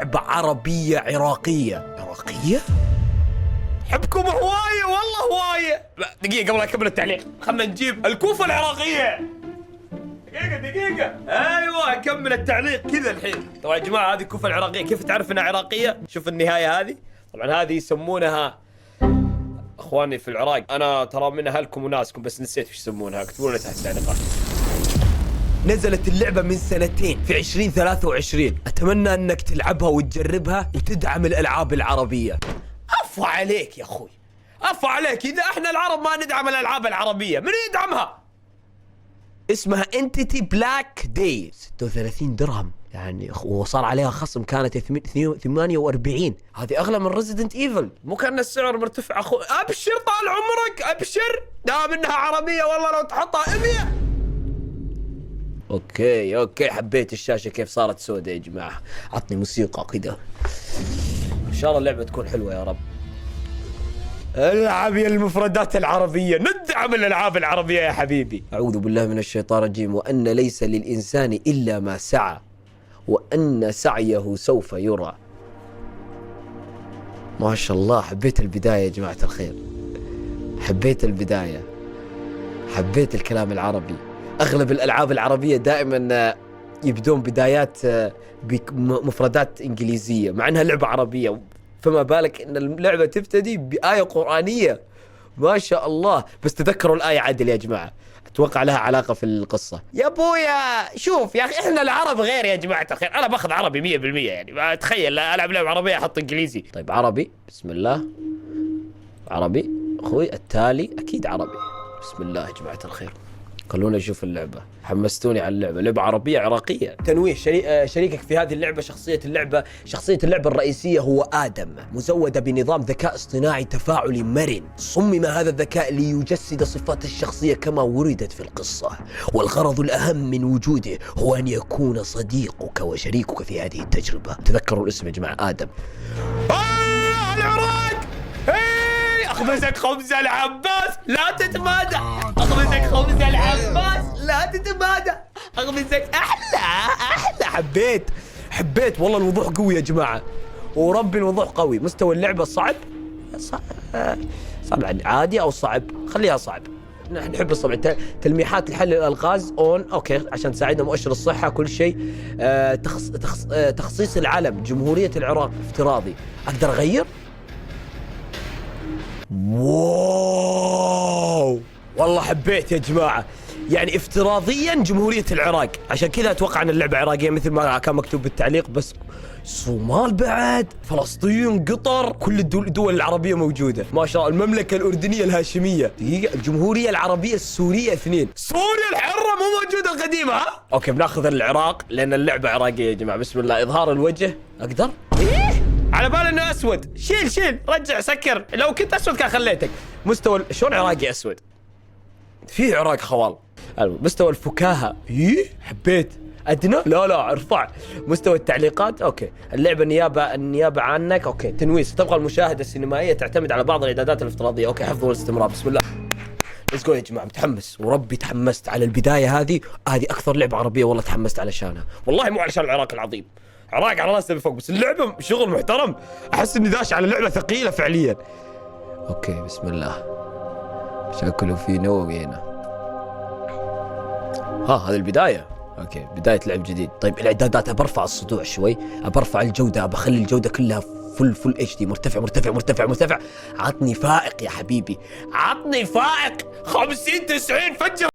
لعبة عربية عراقية. حبكم هواية والله هواية. دقيقة قبل أكمل التعليق خلنا نجيب الكوفة العراقية. دقيقة أيوة أكمل التعليق كذا الحين. طبعا يا جماعة هذه الكوفة العراقية كيف تعرف إنها عراقية؟ شوف النهاية هذه. طبعا هذه يسمونها اخواني في العراق، انا ترى من اهلكم وناسكم بس نسيت ايش يسمونها، اكتبوا لنا تحت التعليقات. نزلت اللعبة من سنتين في 2023، اتمنى انك تلعبها وتجربها وتدعم الالعاب العربية. عفوا عليك يا اخوي، عفوا عليك، اذا احنا العرب ما ندعم الالعاب العربية من يدعمها؟ اسمها انتيتي بلاك داي، 36 درهم يعني، وصار عليها خصم كانت 48. هذه اغلى من ريزيدنت ايفل. مو كان السعر مرتفع اخو. ابشر طال عمرك ابشر، دام انها عربيه والله لو تحطها 100. اوكي حبيت الشاشه كيف صارت سوداء يا جماعه. عطني موسيقى كذا. ان شاء الله اللعبه تكون حلوه يا رب. العب يا المفردات العربية، ندعم الألعاب العربية يا حبيبي. أعوذ بالله من الشيطان الرجيم. وأن ليس للإنسان إلا ما سعى وأن سعيه سوف يرى. ما شاء الله، حبيت البداية يا جماعة الخير، حبيت البداية، حبيت الكلام العربي. أغلب الألعاب العربية دائما يبدون بدايات بمفردات إنجليزية مع أنها لعبة عربية، فما بالك ان اللعبة تبتدي بآية قرآنية. ما شاء الله. بس تذكروا الآية عدل يا جماعة، اتوقع لها علاقة في القصة. يا ابويا شوف يا اخي، احنا العرب غير يا جماعة الخير، انا باخذ عربي 100% يعني، تخيل العب لعبة عربية احط انجليزي. طيب عربي، بسم الله. عربي اخوي التالي اكيد عربي. بسم الله يا جماعة الخير، خلونا نشوف اللعبة. حمستوني على اللعبة، لعبة عربية عراقية. تنويه، شريكك في هذه اللعبة، شخصية اللعبة الرئيسية هو آدم، مزودة بنظام ذكاء اصطناعي تفاعلي مرن. صمم هذا الذكاء ليجسد صفات الشخصية كما وردت في القصة، والغرض الأهم من وجوده هو أن يكون صديقك وشريكك في هذه التجربة. تذكروا الاسم يا جماعة، آدم. العراق! أخبزك خبز العباس لا تتمادى، أخبزك خبز العباس لا تتمادى، أخبزك أحلى. حبيت والله الوضوح قوي يا جماعة، وربي الوضوح قوي. مستوى اللعبة صعب عادي أو صعب، خليها صعب، نحن نحب الصعب. تلميحات لحل الألغاز أون، أوكي، عشان تساعدنا. مؤشر الصحة كل شيء. تخصيص العلم جمهورية العراق افتراضي، أقدر أغير؟ واو والله حبيت يا جماعة، يعني افتراضيا جمهورية العراق، عشان كذا اتوقع ان اللعبة عراقية مثل ما كان مكتوب بالتعليق. بس صومال بعد، فلسطين، قطر، كل الدول العربية موجودة ما شاء الله. المملكة الأردنية الهاشمية، دقيقة، الجمهورية العربية السورية 2، سوريا الحرة مو موجودة القديمة. ها اوكي بناخذ العراق لان اللعبة عراقية يا جماعة. بسم الله. اظهار الوجه اقدر؟ على بال انه اسود. شيل رجع سكر، لو كنت اسود كان خليتك. مستوى شلون عراقي اسود؟ في عراق خوال. مستوى الفكاهة حبيت. ادنى لا ارفع. مستوى التعليقات اوكي. اللعبة النيابة عنك اوكي. تنويس، تبغى المشاهدة السينمائية تعتمد على بعض الاعدادات الافتراضية اوكي. حفظ والاستمرار. بسم الله ليتس جو يا جماعة. متحمس وربي تحمست على البداية هذه اكثر لعبة عربية والله تحمست علشانها، والله مو علشان العراق العظيم، عراق على راسنا بفوق، بس اللعبة شغل محترم. احس اني داش على لعبة ثقيلة فعليا. اوكي بسم الله. شكله في نووي هنا. هذه البداية. اوكي بداية لعب جديد. طيب الاعدادات برفع السطوع شوي، برفع الجودة، بخلي الجودة كلها فل اتش دي، مرتفع. عطني فائق يا حبيبي، عطني فائق 50 90 فجر.